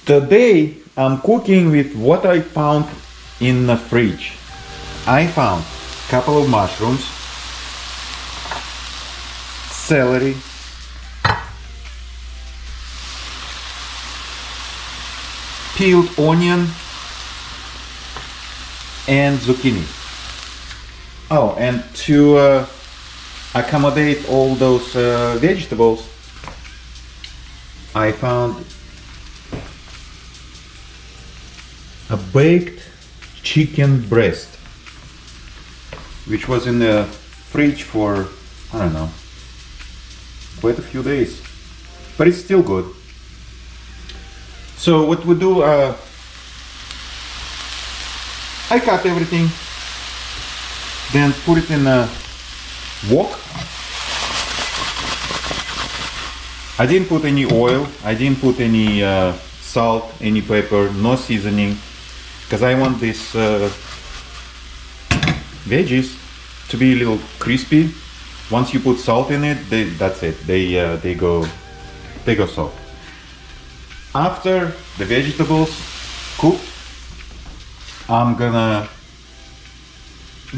Today I'm cooking with what I found in the fridge. I found a couple of mushrooms, celery, peeled onion, and zucchini. Oh, and to accommodate all those vegetables, I found a baked chicken breast, which was in the fridge for, I don't know, quite a few days, but it's still good. So what we do, I cut everything, then put it in a wok. I didn't put any oil, I didn't put any salt, any pepper, no seasoning, because I want these veggies to be a little crispy. Once you put salt in it, that's it. They go soft. After the vegetables cook, I'm gonna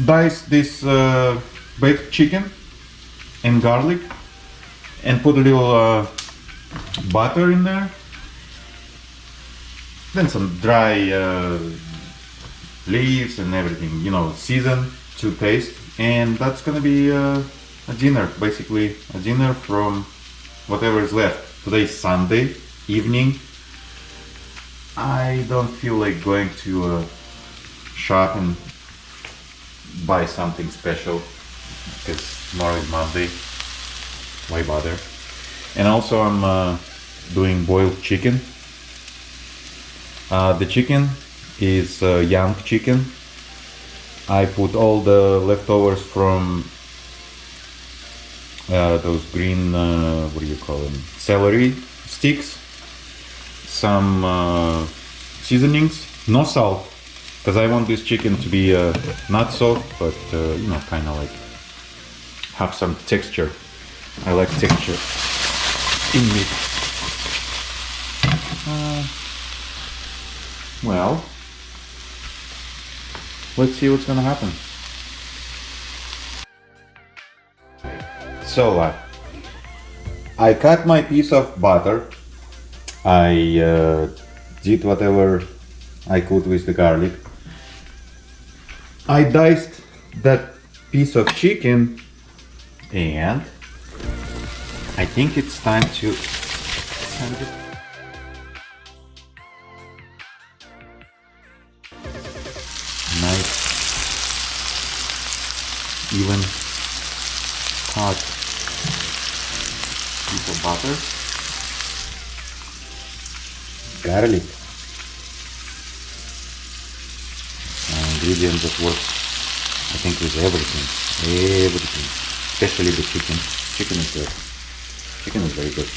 dice this baked chicken and garlic and put a little butter in there. Then some dry leaves and everything, you know, season to taste. And that's gonna be a dinner, basically a dinner from whatever is left. Today's Sunday evening. I don't feel like going to shop and buy something special because tomorrow is Monday. Why bother? And also I'm doing boiled chicken. The chicken is young chicken. I put all the leftovers from those green, what do you call them? Celery sticks. Some seasonings, no salt, because I want this chicken to be not soft, but you know, kind of like have some texture. I like texture in meat. Well, let's see what's gonna happen. So I cut my piece of butter. I did whatever I could with the garlic. I diced that piece of chicken, and I think it's time to send it. Nice, even hot piece of butter. Garlic, an ingredient that works, I think, with everything, especially the chicken. Chicken is good. Chicken is very good.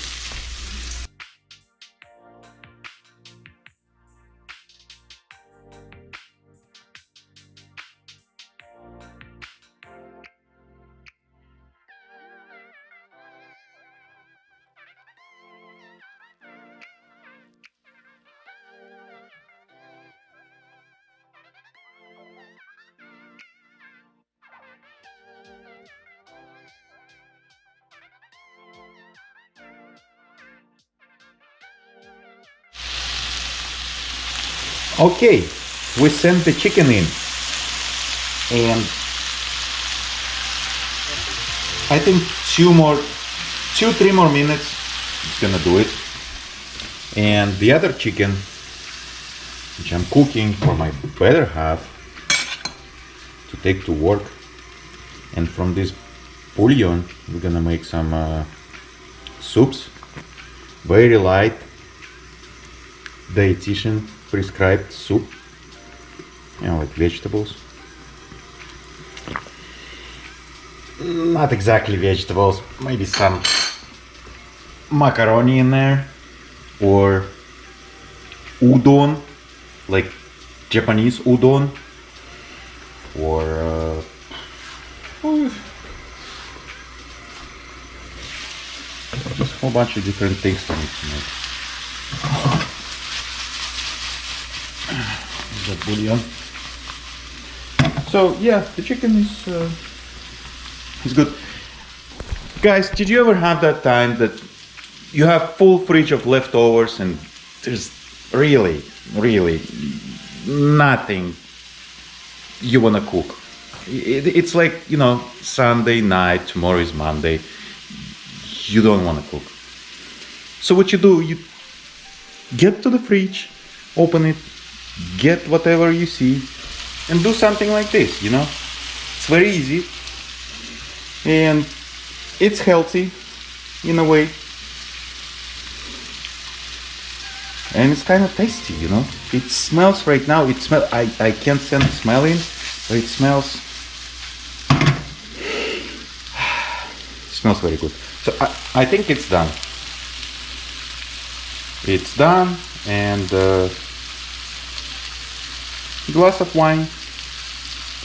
Okay, we sent the chicken in, and I think 2-3 more minutes is gonna do it. And the other chicken, which I'm cooking for my better half to take to work, and from this bouillon we're gonna make some soups, very light, dietitian prescribed soup, you know, like vegetables. Not exactly vegetables, maybe some macaroni in there, or udon, like Japanese udon, or just a whole bunch of different things for me to make. the bouillon. So yeah, the chicken is good. Guys, did you ever have that time that you have full fridge of leftovers and there's really nothing you wanna cook? It's like, you know, Sunday night, tomorrow is Monday, you don't wanna cook. So what you do, you get to the fridge, open it, get whatever you see, and do something like this, you know? It's very easy, and it's healthy in a way, and it's kind of tasty, you know? It smells right now, I can't send the smell in, but it smells very good. So I think it's done. It's done, and glass of wine,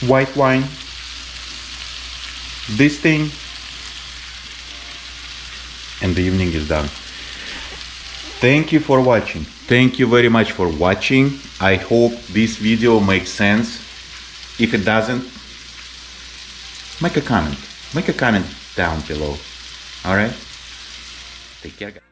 white wine, this thing, and the evening is done. Thank you for watching. Thank you very much for watching. I hope this video makes sense. If it doesn't, make a comment. Make a comment down below. All right? Take care, guys.